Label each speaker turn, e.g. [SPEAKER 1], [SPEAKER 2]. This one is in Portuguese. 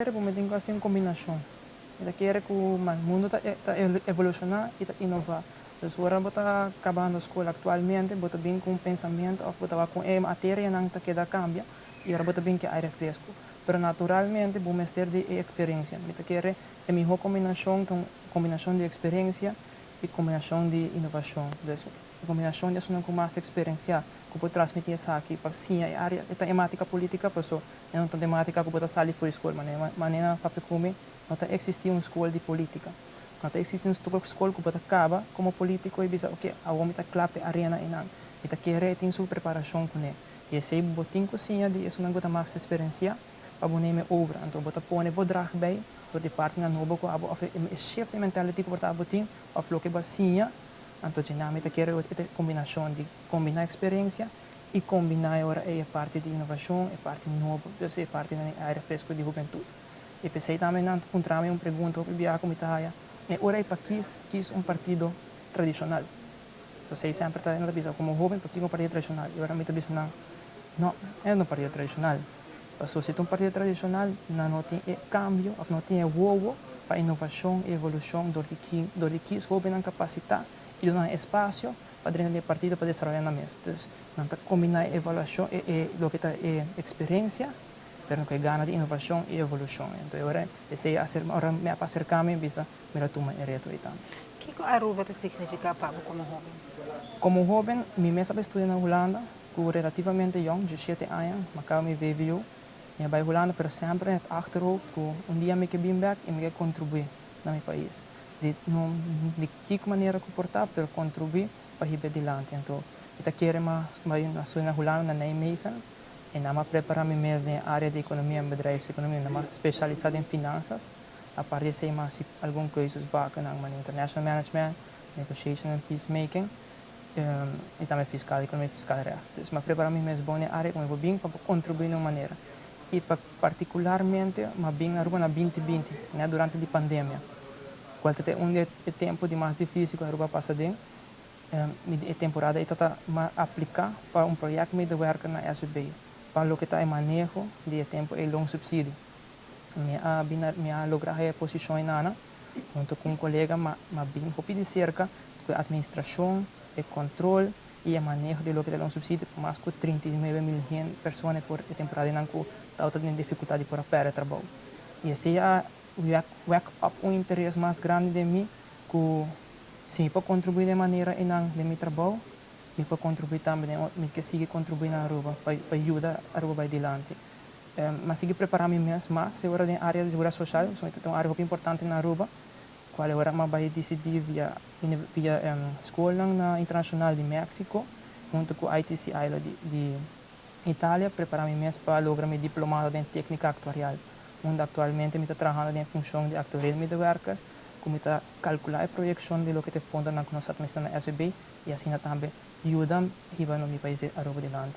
[SPEAKER 1] me tengo assim uma combinação. Ita quer que o mundo está evolucionar e está inovar. Então, agora está acabando a escola atualmente, bota bem com pensamento, ou bota com a matéria não está queda cambia, e agora bota bem que aire fresco. Pero naturalmente, vou mestre de experiência. Ita quer a melhor combinação de experiência e combinação de inovação. Então, a combinação de uma com mais experiência, que pode transmitir essa aqui para sim a área, esta temática política, pessoa, não tem temática que pode sair fora da escola, maneira para comer, não existe uma escola de política. Não existe uma escola que pode acabar como político e dizer, ok, a homem está clape arena e não. Ita quer ter sua preparação com ele. E esse é o botim cozinha de isso não gota mais experiência para botar obra. Então, bota pôr o drag bem, bota parte na nova com a shift de mentalidade que bota botim, a floque bacinha. Então, dinâmica quer essa combinação de combinar experiência e combinar agora a parte de inovação, a parte nova, então é parte da área fresca de juventude. E pensei também não encontrar uma pergunta que eu como está aí. Agora para quis um partido tradicional. Então, sei sempre está na visão como jovem, porque um partido tradicional. E agora me está dizendo não, é um partido tradicional. Então, se é um partido tradicional, não tem cambio, não tem vogo para inovação e evolução do que jovem não capacitar e dar espaço para dentro do partido para desenvolver na mesa. Então, não está combinar avaliação e o que está experiência, mas que gana de inovação e evolução. Então, agora, agora me acercar-me, bisa, me toma o reto aí também.
[SPEAKER 2] O que a Aruba significa para você como jovem?
[SPEAKER 1] Como jovem, minha mesa estuda na Holanda, com relativamente jong, 17 anos, mas me veio eu vai Holanda, mas sempre het achterhoofd que dia me quero vir back e me quero contribuir no meu país. De que maneira comportar, para contribuir para ir adiante. Então, eu quero mais na Holanda, na Nijmegen, e não preparar-me mesmo na área de economia, bedrijfseconomie, não especializado em finanças. A parte de ser mais algumas coisas vagas na international management, negotiation and peacemaking, e também fiscal, economia fiscal real. Então, eu preparo-me mesmo na área como eu vou bem para contribuir de uma maneira. E particularmente, mas bem na 2020, né, durante a pandemia. Qual é o tempo de mais difícil que a Aruba passa dentro, a temporada está a aplicar para um projeto de werk na SUB, para o que está em manejo de tempo e longo subsídio. Minha lograr a posição em Nana, junto com um colega, mas bem de cerca, com a administração, o controle e o manejo de lo que é longo subsídio, mais de 39 mil pessoas por temporada não com tanta dificuldade para perder trabalho. E esse é um interesse mais grande de mim, que se eu posso contribuir de maneira de meu trabalho, eu posso contribuir também, eu sigo contribuindo na Aruba, para ajudar a Aruba adiante. Mas sigo preparando-me mesmo, mas agora na área de segurança social, é uma área muito importante na Aruba, qual agora vai decidir via escola internacional de México, junto com a ITC Isla de Itália, preparar-me mesmo para lograr meu diplomado em técnica actuarial, onde atualmente me está trabalhando em função de actuarial de werker, como está calcular a projeção de lo que te fonda na nossa administração na SB e assim também ajuda a no meu país a Aruba adiante.